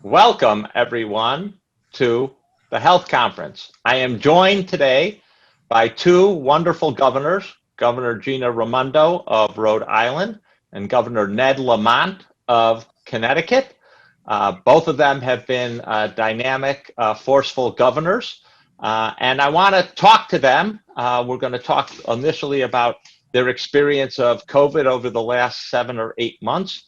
Welcome, everyone, to the Health Conference. I am joined today by two wonderful governors, Governor Gina Raimondo of Rhode Island and Governor Ned Lamont of Connecticut. Both of them have been dynamic, forceful governors, and I want to talk to them. We're going to talk initially about their experience of COVID over the last 7 or 8 months,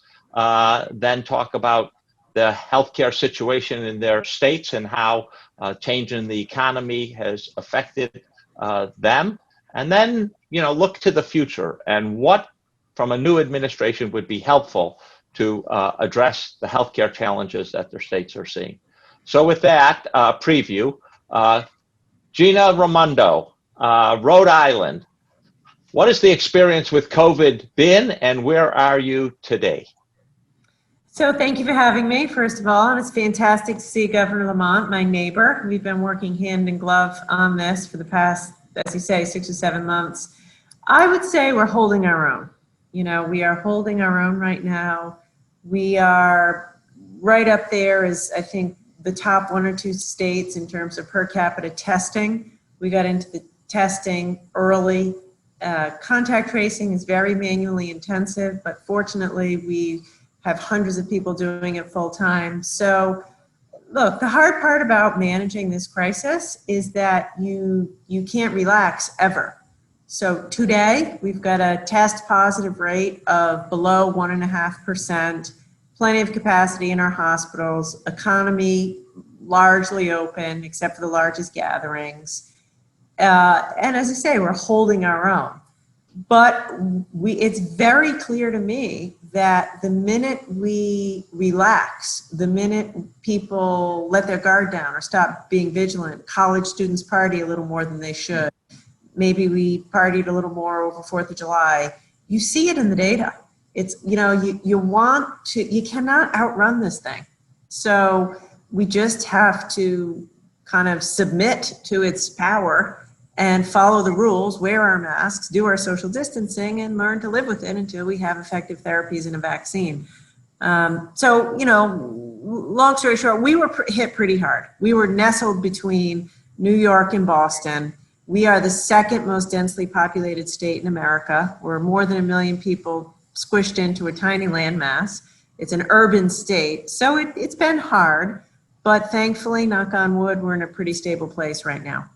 then talk about the healthcare situation in their states and how change in the economy has affected them, and then look to the future and what from a new administration would be helpful to address the healthcare challenges that their states are seeing. So with that preview, Gina Raimondo, Rhode Island, what has the experience with COVID been and where are you today? So thank you for having me, first of all, and it's fantastic to see Governor Lamont, my neighbor. We've been working hand in glove on this for the past, as you say, 6 or 7 months. I would say we're holding our own. We are holding our own right now. We are right up there as, I think, the top 1 or 2 states in terms of per capita testing. We got into the testing early. Contact tracing is very manually intensive, but fortunately we have hundreds of people doing it full time. So look, the hard part about managing this crisis is that you can't relax ever. So today we've got a test positive rate of below 1.5%, plenty of capacity in our hospitals, economy largely open except for the largest gatherings. And as I say, we're holding our own. But it's very clear to me that the minute we relax, the minute people let their guard down or stop being vigilant, college students party a little more than they should, maybe we partied a little more over 4th of July, you see it in the data. It's, you cannot outrun this thing. So we just have to kind of submit to its power and follow the rules, wear our masks, do our social distancing, and learn to live with it until we have effective therapies and a vaccine. Long story short, we were hit pretty hard. We were nestled between New York and Boston. We are the second most densely populated state in America. We're more than 1 million people squished into a tiny landmass. It's an urban state, so it's been hard, but thankfully, knock on wood, we're in a pretty stable place right now.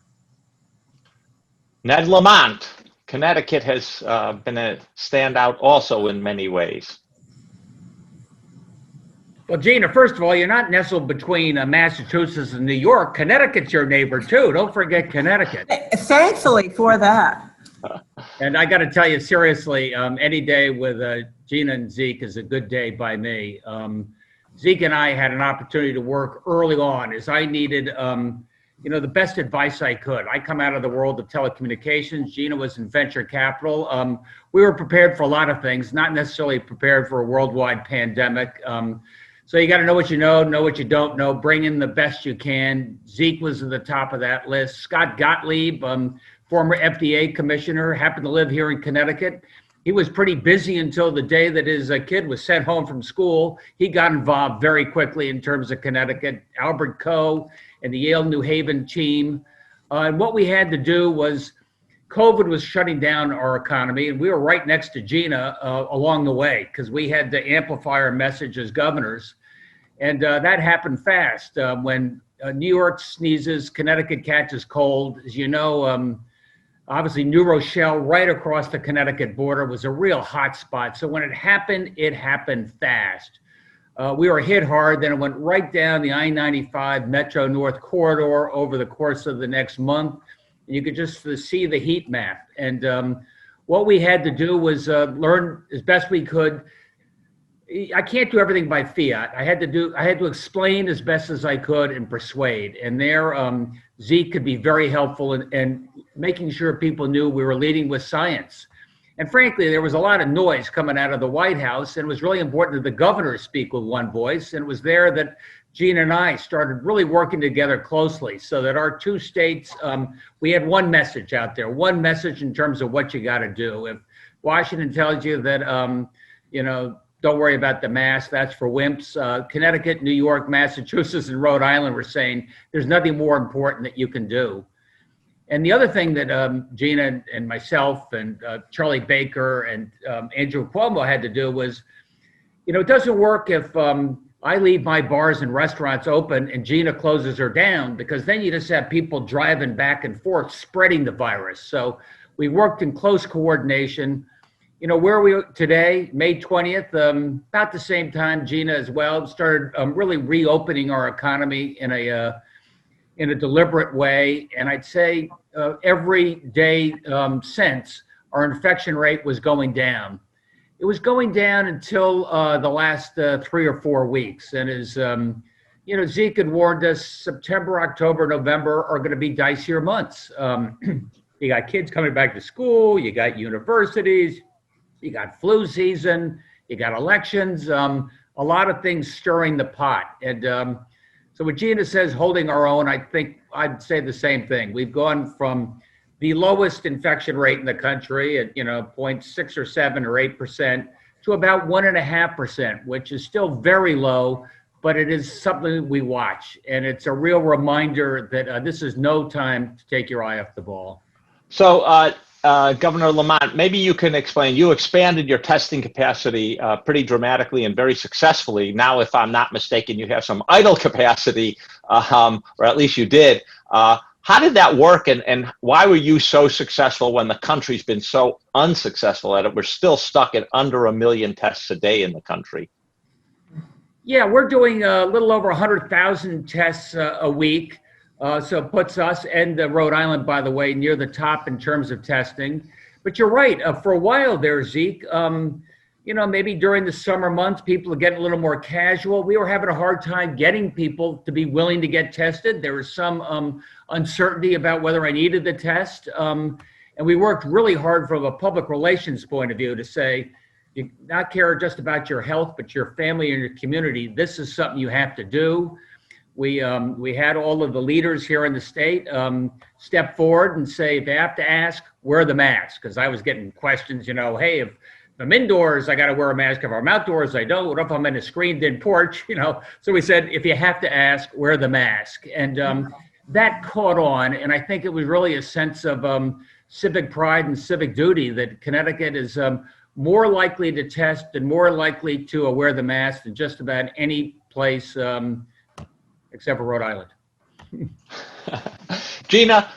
Ned Lamont, Connecticut has been a standout also in many ways. Well, Gina, first of all, you're not nestled between Massachusetts and New York. Connecticut's your neighbor, too. Don't forget Connecticut. Thankfully for that. And I got to tell you, seriously, any day with Gina and Zeke is a good day by me. Zeke and I had an opportunity to work early on as I needed the best advice I could. I come out of the world of telecommunications. Gina was in venture capital. We were prepared for a lot of things, not necessarily prepared for a worldwide pandemic. So you got to know what you know what you don't know, bring in the best you can. Zeke was at the top of that list. Scott Gottlieb, former FDA commissioner, happened to live here in Connecticut. He was pretty busy until the day that his kid was sent home from school. He got involved very quickly in terms of Connecticut. Albert Coe and the Yale New Haven team. And what we had to do was, COVID was shutting down our economy, and we were right next to Gina along the way because we had to amplify our message as governors. And that happened fast. When New York sneezes, Connecticut catches cold. As you know, obviously New Rochelle, right across the Connecticut border, was a real hot spot. So when it happened fast. We were hit hard, then it went right down the I-95 Metro North corridor over the course of the next month. And you could just see the heat map. And what we had to do was learn as best we could. I can't do everything by fiat. I had to explain as best as I could and persuade. And there, Zeke could be very helpful in making sure people knew we were leading with science. And frankly, there was a lot of noise coming out of the White House, and it was really important that the governor speak with one voice. And it was there that Gina and I started really working together closely so that our 2 states, we had one message out there, one message in terms of what you got to do. If Washington tells you that, don't worry about the mask, that's for wimps. Connecticut, New York, Massachusetts, and Rhode Island were saying there's nothing more important that you can do. And the other thing that Gina and myself and Charlie Baker and Andrew Cuomo had to do was, it doesn't work if I leave my bars and restaurants open and Gina closes her down, because then you just have people driving back and forth spreading the virus. So we worked in close coordination. Where we are today, May 20th, about the same time, Gina as well, started really reopening our economy in a deliberate way. And I'd say every day since, our infection rate was going down. It was going down until the last 3 or 4 weeks. And as Zeke had warned us, September, October, November are going to be dicier months. You got kids coming back to school, you got universities, you got flu season, you got elections, a lot of things stirring the pot. And so what Gina says, holding our own, I think I'd say the same thing. We've gone from the lowest infection rate in the country at 0.6 or 7 or 8% to about 1.5%, which is still very low, but it is something we watch. And it's a real reminder that this is no time to take your eye off the ball. So, Governor Lamont, maybe you can explain, you expanded your testing capacity pretty dramatically and very successfully. Now, if I'm not mistaken, you have some idle capacity, or at least you did. How did that work, and why were you so successful when the country's been so unsuccessful at it? We're still stuck at under 1 million tests a day in the country. Yeah, we're doing a little over 100,000 tests a week. So it puts us and Rhode Island, by the way, near the top in terms of testing. But you're right. For a while there, Zeke, maybe during the summer months, people are getting a little more casual. We were having a hard time getting people to be willing to get tested. There was some uncertainty about whether I needed the test. And we worked really hard from a public relations point of view to say, you not care just about your health, but your family and your community. This is something you have to do. We had all of the leaders here in the state step forward and say, if you have to ask, wear the mask. Because I was getting questions, hey, if I'm indoors, I got to wear a mask. If I'm outdoors, I don't. What if I'm in a screened-in porch? So we said, if you have to ask, wear the mask. And that caught on. And I think it was really a sense of civic pride and civic duty that Connecticut is more likely to test and more likely to wear the mask than just about any place except for Rhode Island. Gina,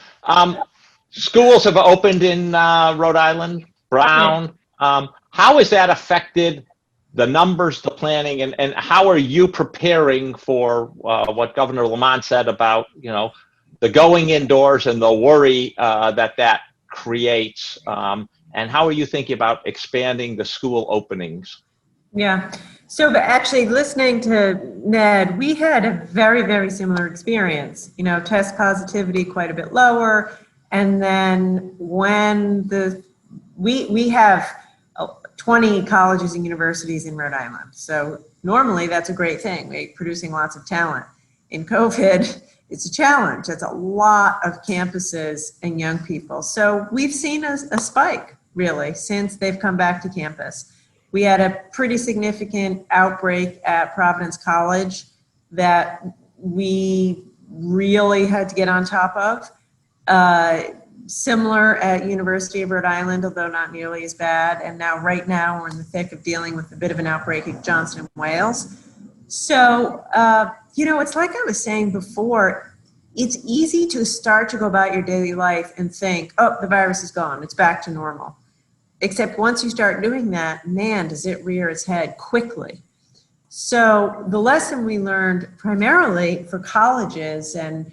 schools have opened in Rhode Island, Brown. How has that affected the numbers, the planning, and how are you preparing for what Governor Lamont said about, the going indoors and the worry that creates? And how are you thinking about expanding the school openings? Yeah. So but actually listening to Ned, we had a very, very similar experience, test positivity quite a bit lower. And then when we have 20 colleges and universities in Rhode Island. So normally that's a great thing, right? Producing lots of talent. In COVID, it's a challenge. That's a lot of campuses and young people. So we've seen a spike really since they've come back to campus. We had a pretty significant outbreak at Providence College that we really had to get on top of. Similar at University of Rhode Island, although not nearly as bad. And now, right now, we're in the thick of dealing with a bit of an outbreak at Johnson and Wales. So, it's like I was saying before, it's easy to start to go about your daily life and think, oh, the virus is gone, it's back to normal. Except once you start doing that, man, does it rear its head quickly. So the lesson we learned primarily for colleges, and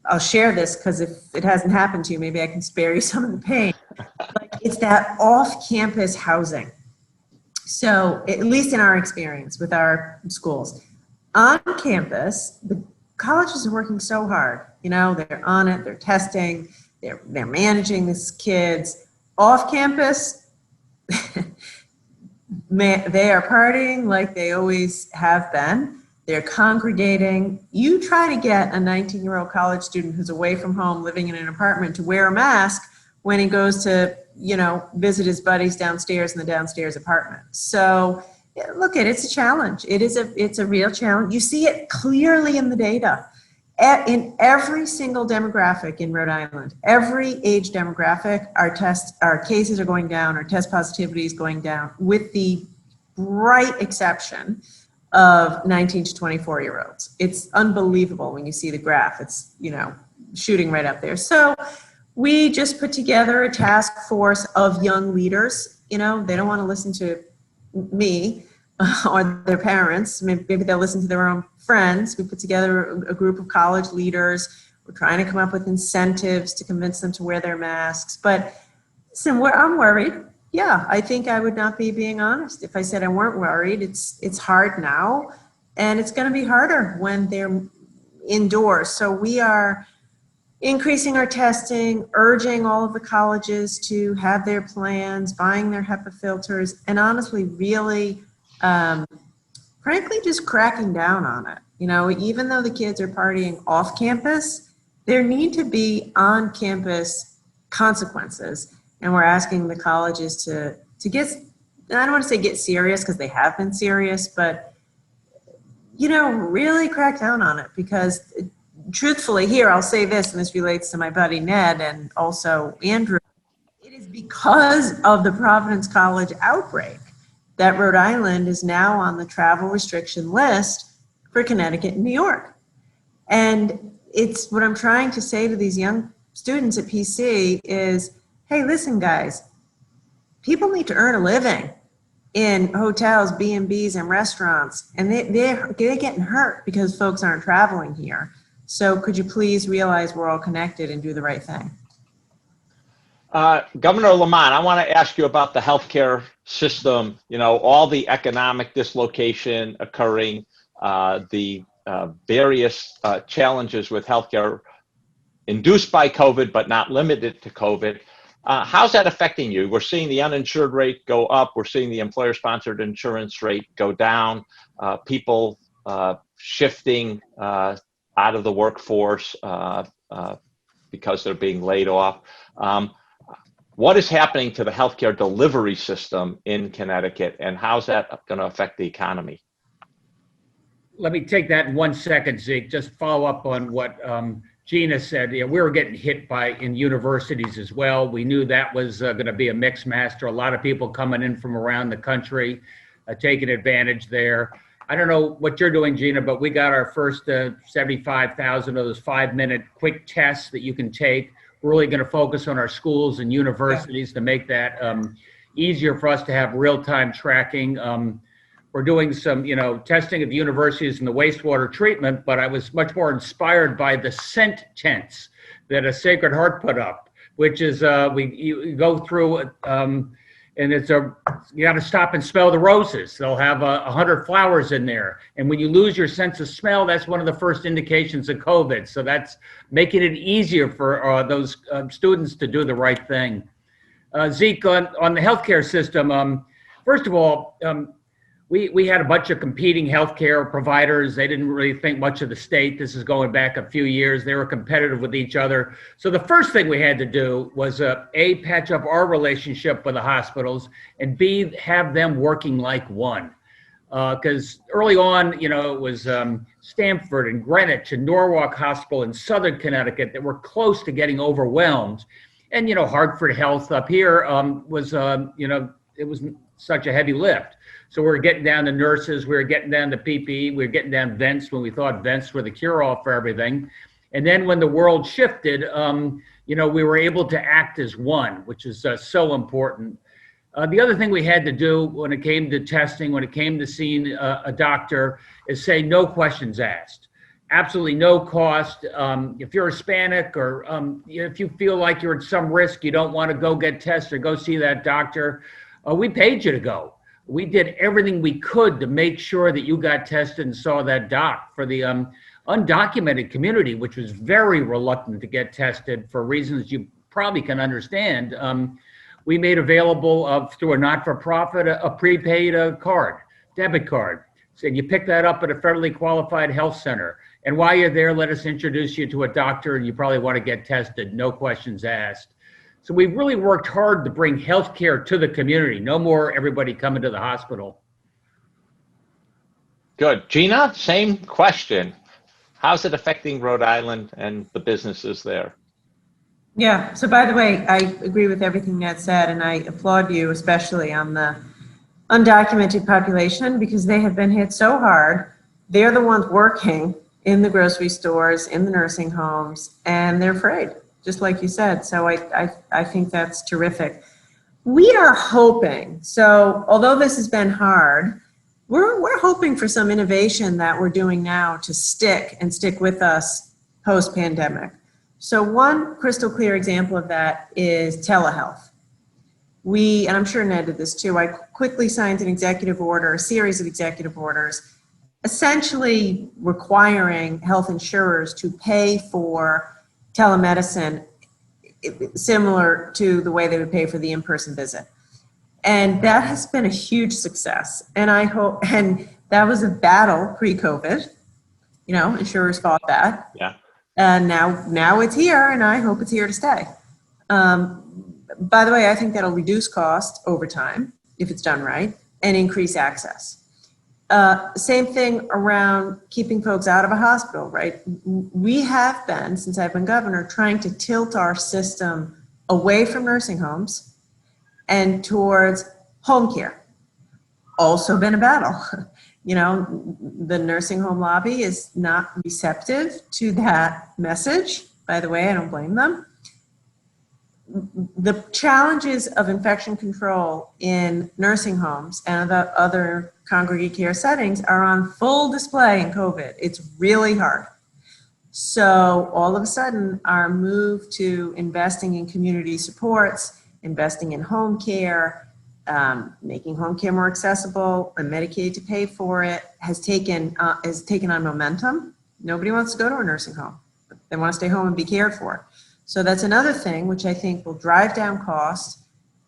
I'll share this because if it hasn't happened to you, maybe I can spare you some of the pain, but it's that off-campus housing. So at least in our experience with our schools, on campus, the colleges are working so hard. They're on it, they're testing, they're managing these kids. Off campus, they are partying like they always have been. They're congregating. You try to get a 19-year-old college student who's away from home, living in an apartment, to wear a mask when he goes to, visit his buddies downstairs in the downstairs apartment. So Look, it's a challenge. It's a real challenge. You see it clearly in the data. In every single demographic in Rhode Island, every age demographic, our cases are going down, our test positivity is going down, with the bright exception of 19 to 24-year-olds. It's unbelievable when you see the graph. It's, shooting right up there. So we just put together a task force of young leaders. They don't want to listen to me or their parents. Maybe they'll listen to their own friends. We put together a group of college leaders. We're trying to come up with incentives to convince them to wear their masks. But listen, I'm worried. Yeah, I think I would not be being honest if I said I weren't worried. It's hard now, and it's going to be harder when they're indoors. So we are increasing our testing, urging all of the colleges to have their plans, buying their HEPA filters, and honestly, really, frankly, just cracking down on it. Even though the kids are partying off campus, there need to be on-campus consequences. And we're asking the colleges to get, I don't want to say get serious, because they have been serious, but, really crack down on it. Because truthfully, here, I'll say this, and this relates to my buddy Ned and also Andrew, it is because of the Providence College outbreak that Rhode Island is now on the travel restriction list for Connecticut and New York. And it's what I'm trying to say to these young students at PC is, hey, listen, guys, people need to earn a living in hotels, B&Bs, and restaurants, and they're getting hurt because folks aren't traveling here. So could you please realize we're all connected and do the right thing? Governor Lamont, I want to ask you about the healthcare system, all the economic dislocation occurring, the various challenges with healthcare induced by COVID, but not limited to COVID. How's that affecting you? We're seeing the uninsured rate go up. We're seeing the employer-sponsored insurance rate go down. People shifting out of the workforce because they're being laid off. What is happening to the healthcare delivery system in Connecticut, and how's that going to affect the economy? Let me take that in 1 second, Zeke. Just follow up on what Gina said. We were getting hit in universities as well. We knew that was going to be a mixed master. A lot of people coming in from around the country, taking advantage there. I don't know what you're doing, Gina, but we got our first 75,000 of those 5-minute quick tests that you can take. We're really going to focus on our schools and universities to make that easier for us to have real-time tracking. We're doing some, testing of universities and the wastewater treatment, but I was much more inspired by the scent tents that a Sacred Heart put up, which is you go through and you got to stop and smell the roses. They'll have 100 flowers in there. And when you lose your sense of smell, that's one of the first indications of COVID. So that's making it easier for those students to do the right thing. Zeke, on the healthcare system, first of all, we had a bunch of competing healthcare providers. They didn't really think much of the state. This is going back a few years. They were competitive with each other. So the first thing we had to do was A, patch up our relationship with the hospitals, and B, have them working like one. Because early on, it was Stamford and Greenwich and Norwalk Hospital in Southern Connecticut that were close to getting overwhelmed. And, Hartford Health up here was, it was such a heavy lift. So we were getting down to nurses, we were getting down to PPE, we were getting down vents when we thought vents were the cure-all for everything. And then when the world shifted, we were able to act as one, which is so important. The other thing we had to do when it came to testing, when it came to seeing a doctor, is say no questions asked. Absolutely no cost. If you're Hispanic or if you feel like you're at some risk, you don't want to go get tested or go see that doctor, we paid you to go. We did everything we could to make sure that you got tested and saw that doc. For the undocumented community, which was very reluctant to get tested for reasons you probably can understand, we made available through a not-for-profit a prepaid card, debit card. So you pick that up at a federally qualified health center. And while you're there, let us introduce you to a doctor and you probably want to get tested, no questions asked. So we've really worked hard to bring healthcare to the community. No more everybody coming to the hospital. Good. Gina, same question. How's it affecting Rhode Island and the businesses there? Yeah, so by the way, I agree with everything Ned said, and I applaud you especially on the undocumented population because they have been hit so hard. They're the ones working in the grocery stores, in the nursing homes, and they're afraid, just like you said. So I think that's terrific. We are hoping, so although this has been hard, we're hoping for some innovation that we're doing now to stick with us post-pandemic. So one crystal clear example of that is telehealth. And I'm sure Ned did this too, I quickly signed an executive order, a series of executive orders, essentially requiring health insurers to pay for telemedicine similar to the way they would pay for the in-person visit. And that has been a huge success. And and that was a battle pre-COVID. Insurers fought that. Yeah. And now it's here, and I hope it's here to stay. By the way, I think that'll reduce cost over time if it's done right and increase access. Same thing around keeping folks out of a hospital, right? We have been, since I've been governor, trying to tilt our system away from nursing homes and towards home care. Also been a battle. The nursing home lobby is not receptive to that message. By the way, I don't blame them. The challenges of infection control in nursing homes and the other congregate care settings are on full display in COVID. It's really hard. So all of a sudden, our move to investing in community supports, investing in home care, making home care more accessible and Medicaid to pay for it has taken on momentum. Nobody wants to go to a nursing home. They want to stay home and be cared for. So that's another thing which I think will drive down costs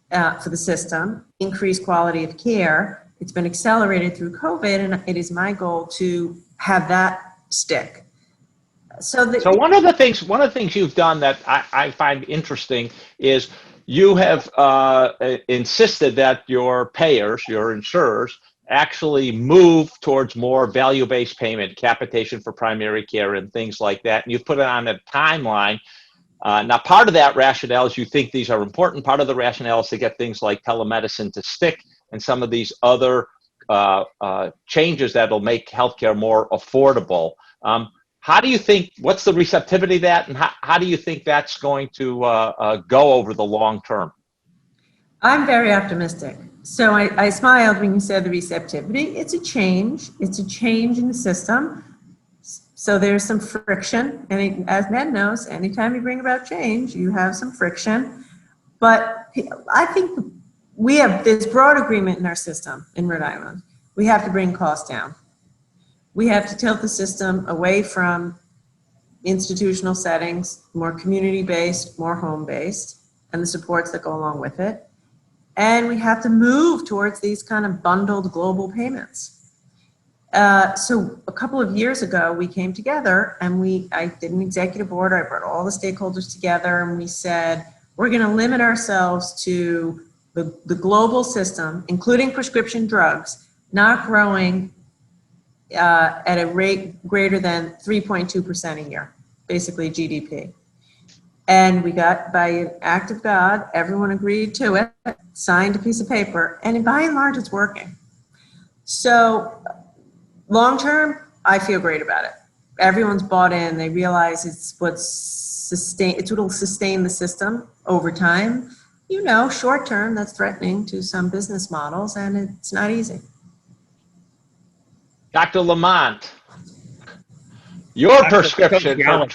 for the system, increase quality of care. It's been accelerated through COVID, and it is my goal to have that stick. So one of the things you've done that I find interesting is you have insisted that your payers, your insurers, actually move towards more value-based payment, capitation for primary care and things like that. And you've put it on a timeline. Now, part of that rationale is you think these are important. Part of the rationale is to get things like telemedicine to stick and some of these other changes that'll make healthcare more affordable. How do you think, what's the receptivity to that, and how do you think that's going to go over the long term? I'm very optimistic. So I smiled when you said the receptivity. It's a change. It's a change in the system. So there's some friction. And as Ned knows, anytime you bring about change, you have some friction. But I think we have this broad agreement in our system in Rhode Island. We have to bring costs down. We have to tilt the system away from institutional settings, more community-based, more home-based, and the supports that go along with it. And we have to move towards these kind of bundled global payments. So a couple of years ago, we came together and I did an executive order. I brought all the stakeholders together and we said, we're going to limit ourselves to the global system, including prescription drugs, not growing at a rate greater than 3.2% a year, basically GDP. And we got, by an act of God, everyone agreed to it, signed a piece of paper, and by and large, it's working. So long term, I feel great about it. Everyone's bought in. They realize it's what'll sustain the system over time. Short term, that's threatening to some business models, and it's not easy. Dr. Lamont, your prescription for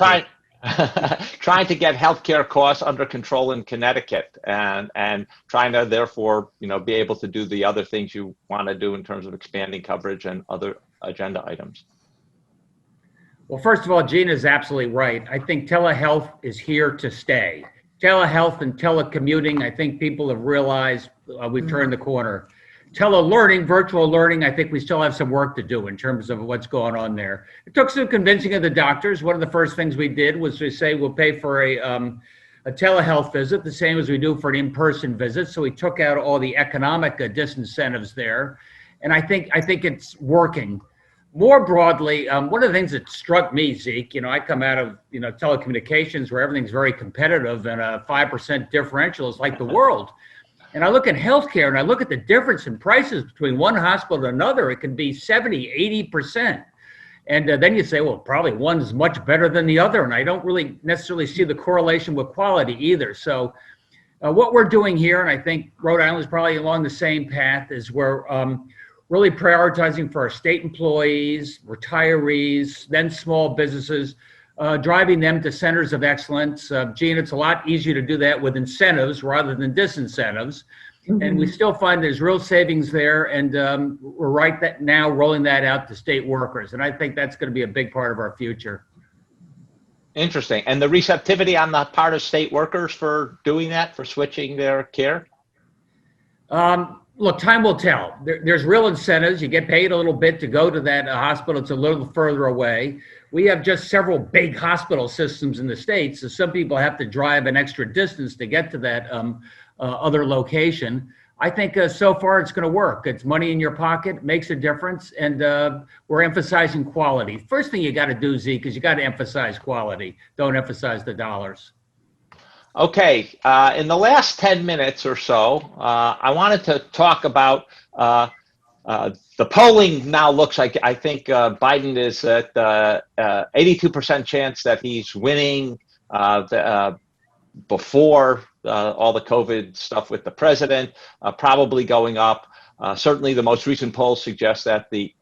trying to get healthcare costs under control in Connecticut and trying to therefore, be able to do the other things you want to do in terms of expanding coverage and other agenda items. Well, first of all, Gina's absolutely right. I think telehealth is here to stay. Telehealth and telecommuting, I think people have realized we've turned the corner. Telelearning, virtual learning, I think we still have some work to do in terms of what's going on there. It took some convincing of the doctors. One of the first things we did was to say we'll pay for a telehealth visit, the same as we do for an in-person visit. So we took out all the economic disincentives there. And I think it's working. More broadly, one of the things that struck me, Zeke, I come out of, telecommunications where everything's very competitive and a 5% differential is like the world. And I look at healthcare and I look at the difference in prices between one hospital and another. It can be 70, 80%. And then you say, well, probably one's much better than the other. And I don't really necessarily see the correlation with quality either. So what we're doing here, and I think Rhode Island is probably along the same path, is we're really prioritizing for our state employees, retirees, then small businesses, driving them to centers of excellence. Gina, it's a lot easier to do that with incentives rather than disincentives. Mm-hmm. And we still find there's real savings there. And we're now rolling that out to state workers. And I think that's going to be a big part of our future. Interesting. And the receptivity on the part of state workers for doing that, for switching their care? Look, time will tell. There's real incentives. You get paid a little bit to go to that hospital. It's a little further away. We have just several big hospital systems in the state, so some people have to drive an extra distance to get to that other location. I think so far it's going to work. It's money in your pocket, makes a difference, and we're emphasizing quality. First thing you got to do, Zeke, is you got to emphasize quality. Don't emphasize the dollars. Okay, in the last 10 minutes or so, I wanted to talk about the polling now looks like, I think Biden is at 82% chance that he's winning before all the COVID stuff with the president, probably going up. Certainly the most recent polls suggest that the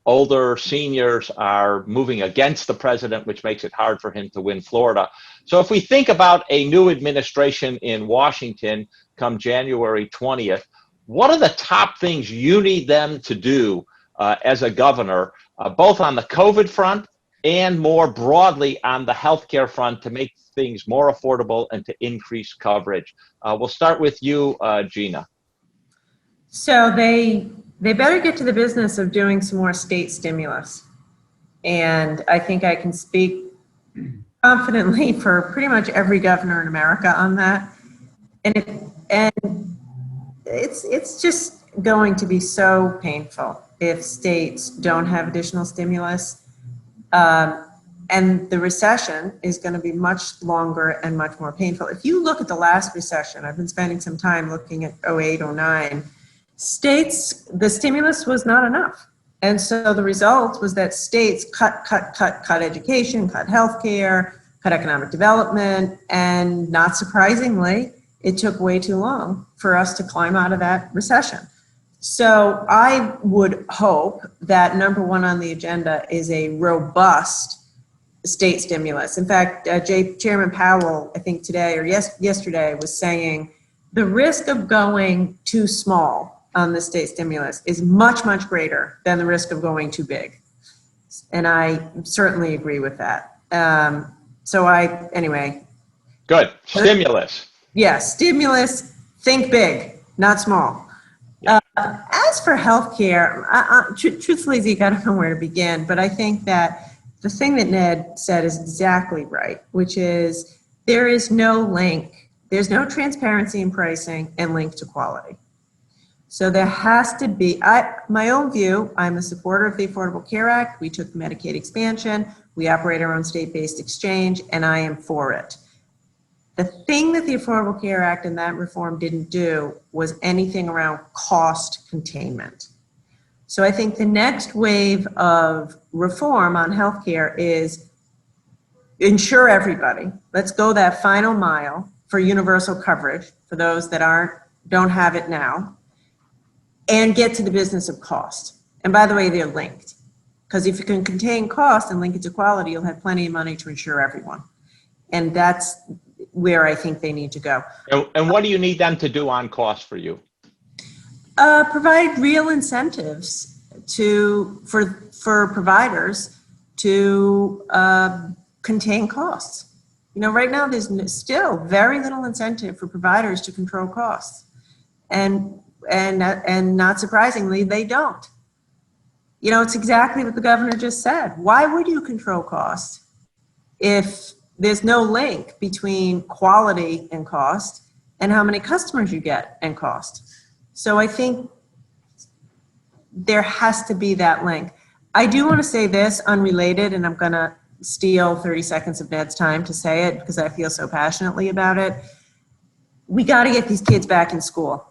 older seniors are moving against the president, which makes it hard for him to win Florida. So if we think about a new administration in Washington come January 20th, what are the top things you need them to do as a governor, both on the COVID front and more broadly on the healthcare front to make things more affordable and to increase coverage? We'll start with you, Gina. So they better get to the business of doing some more state stimulus. And I think I can speak confidently for pretty much every governor in America on that. And it's just going to be so painful if states don't have additional stimulus. And the recession is going to be much longer and much more painful. If you look at the last recession, I've been spending some time looking at 08, 09, states, the stimulus was not enough. And so the result was that states cut education, cut healthcare, cut economic development, and not surprisingly, it took way too long for us to climb out of that recession. So I would hope that number one on the agenda is a robust state stimulus. In fact, Chairman Powell, I think today or yesterday was saying the risk of going too small on the state stimulus is much, much greater than the risk of going too big. And I certainly agree with that. Anyway. Good. Stimulus. Yes, stimulus, think big, not small. As for healthcare, truthfully, Zeke, I don't know where to begin, but I think that the thing that Ned said is exactly right, which is there is no link, there's no transparency in pricing and link to quality. So there has to be, my own view, I'm a supporter of the Affordable Care Act. We took the Medicaid expansion. We operate our own state-based exchange, and I am for it. The thing that the Affordable Care Act and that reform didn't do was anything around cost containment. So I think the next wave of reform on healthcare is insure everybody. Let's go that final mile for universal coverage for those that don't have it now, and get to the business of cost. And by the way, they're linked. Because if you can contain cost and link it to quality, you'll have plenty of money to insure everyone. And that's where I think they need to go. And what do you need them to do on cost for you? Provide real incentives for providers to contain costs. Right now there's still very little incentive for providers to control costs. And not surprisingly, they don't. It's exactly what the governor just said. Why would you control cost if there's no link between quality and cost and how many customers you get and cost? So I think there has to be that link. I do want to say this, unrelated, and I'm going to steal 30 seconds of Ned's time to say it because I feel so passionately about it. We got to get these kids back in school.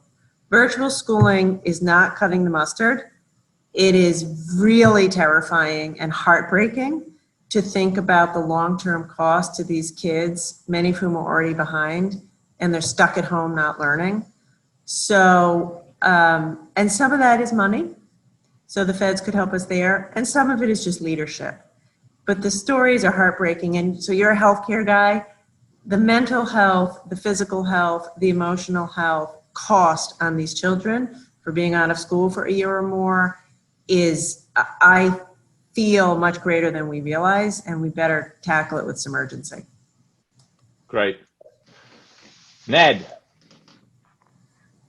Virtual schooling is not cutting the mustard. It is really terrifying and heartbreaking to think about the long-term cost to these kids, many of whom are already behind, and they're stuck at home not learning. So, and some of that is money. So the feds could help us there. And some of it is just leadership. But the stories are heartbreaking. And so you're a healthcare guy. The mental health, the physical health, the emotional health cost on these children for being out of school for a year or more is, I feel, much greater than we realize. And we better tackle it with some urgency. Great. Ned.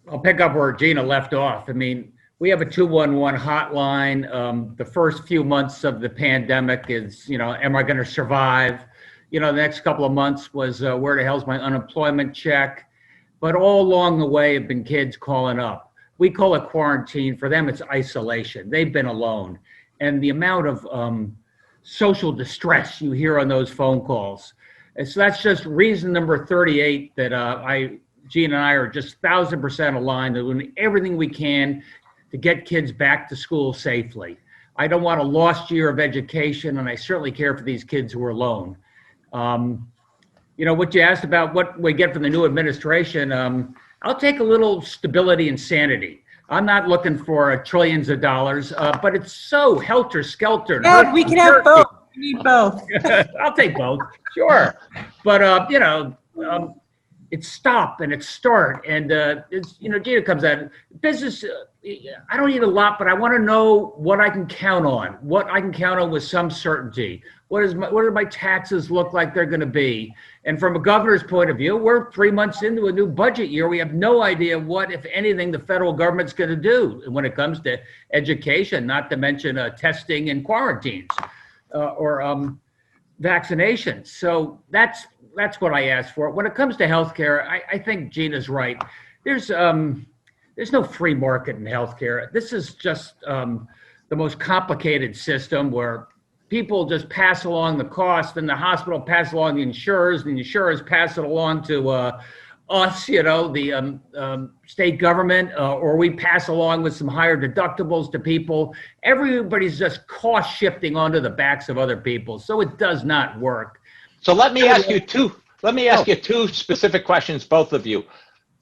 I'll pick up where Gina left off. I mean, we have a 211 hotline. The first few months of the pandemic is, am I going to survive? The next couple of months was where the hell's my unemployment check? But all along the way have been kids calling up. We call it quarantine. For them, it's isolation. They've been alone. And the amount of social distress you hear on those phone calls. And so that's just reason number 38 that Gina and I are just 1,000% aligned, doing everything we can to get kids back to school safely. I don't want a lost year of education, and I certainly care for these kids who are alone. What you asked about what we get from the new administration, I'll take a little stability and sanity. I'm not looking for trillions of dollars, but it's so helter-skelter. Yeah, we can have both. We need both. I'll take both, sure. But, it's stop and it's start. And, Gina comes out, business, I don't need a lot, but I want to know what I can count on, what I can count on with some certainty. What do my taxes look like they're going to be? And from a governor's point of view, we're 3 months into a new budget year. We have no idea what, if anything, the federal government's going to do when it comes to education, not to mention testing and quarantines or vaccinations. So that's what I asked for. When it comes to healthcare, I think Gina's right. There's no free market in healthcare. This is just the most complicated system where people just pass along the cost, and the hospital pass along the insurers, and the insurers pass it along to us, the state government, or we pass along with some higher deductibles to people. Everybody's just cost shifting onto the backs of other people, so it does not work. So let me ask you two specific questions, both of you.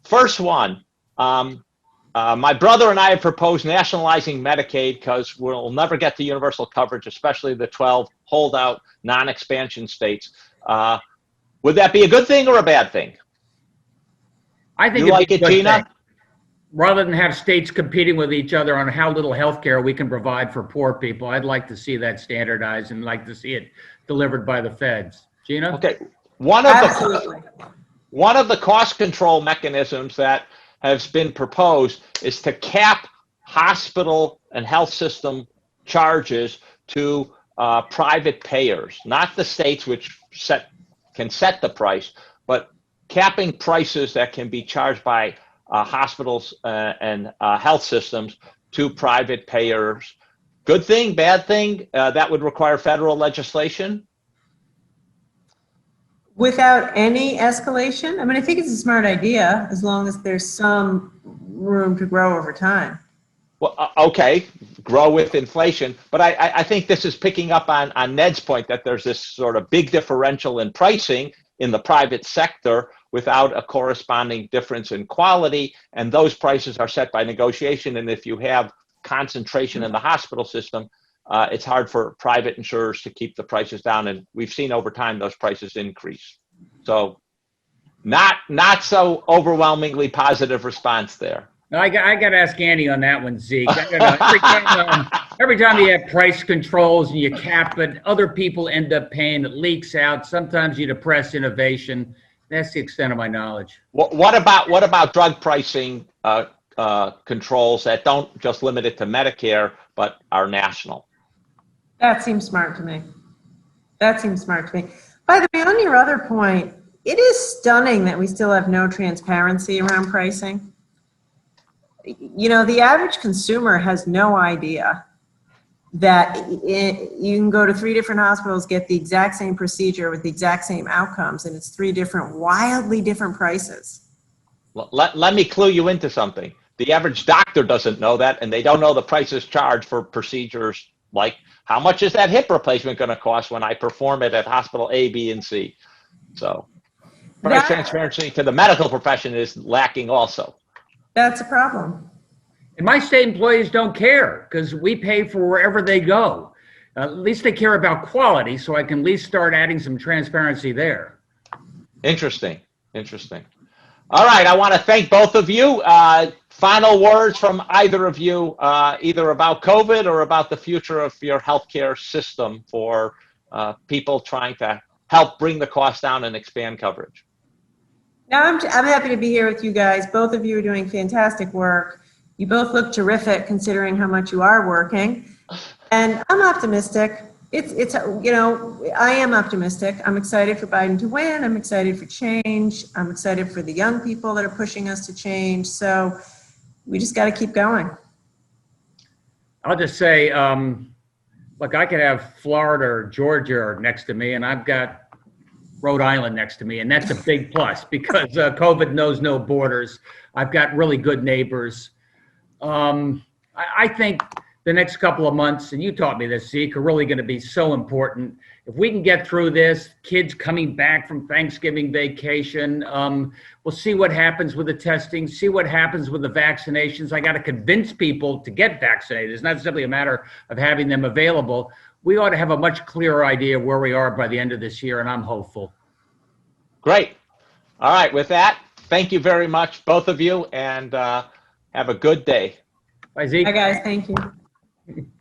First one, my brother and I have proposed nationalizing Medicaid because we'll never get to universal coverage, especially the 12 holdout non-expansion states. Would that be a good thing or a bad thing? I think you like it, Gina? Thing. Rather than have states competing with each other on how little health care we can provide for poor people, I'd like to see that standardized and like to see it delivered by the feds. Gina? Okay. One of the cost control mechanisms that has been proposed is to cap hospital and health system charges to private payers, not the states, which can set the price, but capping prices that can be charged by hospitals and health systems to private payers. Good thing, bad thing? That would require federal legislation? Without any escalation? I mean, I think it's a smart idea as long as there's some room to grow over time. Well, okay, grow with inflation. But I think this is picking up on Ned's point that there's this sort of big differential in pricing in the private sector without a corresponding difference in quality. And those prices are set by negotiation. And if you have concentration in the hospital system, it's hard for private insurers to keep the prices down, and we've seen over time those prices increase. So not so overwhelmingly positive response there. No, I got to ask Andy on that one, Zeke. Every time you have price controls and you cap it, other people end up paying. It leaks out. Sometimes you depress innovation. That's the extent of my knowledge. What about drug pricing controls that don't just limit it to Medicare but are national? That seems smart to me. By the way, on your other point, it is stunning that we still have no transparency around pricing. The average consumer has no idea you can go to 3 different hospitals, get the exact same procedure with the exact same outcomes, and it's 3 different, wildly different prices. Let me clue you into something. The average doctor doesn't know that, and they don't know the prices charged for procedures like how much is that hip replacement going to cost when I perform it at hospital A, B, and C. So price transparency to the medical profession is lacking also. That's a problem. And my state employees don't care because we pay for wherever they go. At least they care about quality, so I can at least start adding some transparency there. Interesting. All right, I want to thank both of you. Final words from either of you, either about COVID or about the future of your healthcare system for people trying to help bring the cost down and expand coverage. Now, I'm happy to be here with you guys. Both of you are doing fantastic work. You both look terrific considering how much you are working. And I'm optimistic. I am optimistic. I'm excited for Biden to win. I'm excited for change. I'm excited for the young people that are pushing us to change. So we just got to keep going. I'll just say, look, I could have Florida or Georgia next to me, and I've got Rhode Island next to me, and that's a big plus because COVID knows no borders. I've got really good neighbors. I think the next couple of months, and you taught me this, Zeke, are really going to be so important. If we can get through this, kids coming back from Thanksgiving vacation, we'll see what happens with the testing, see what happens with the vaccinations. I got to convince people to get vaccinated. It's not simply a matter of having them available. We ought to have a much clearer idea of where we are by the end of this year, and I'm hopeful. Great. All right, with that, thank you very much, both of you, and have a good day. Bye, Zeke. Bye, guys. Thank you.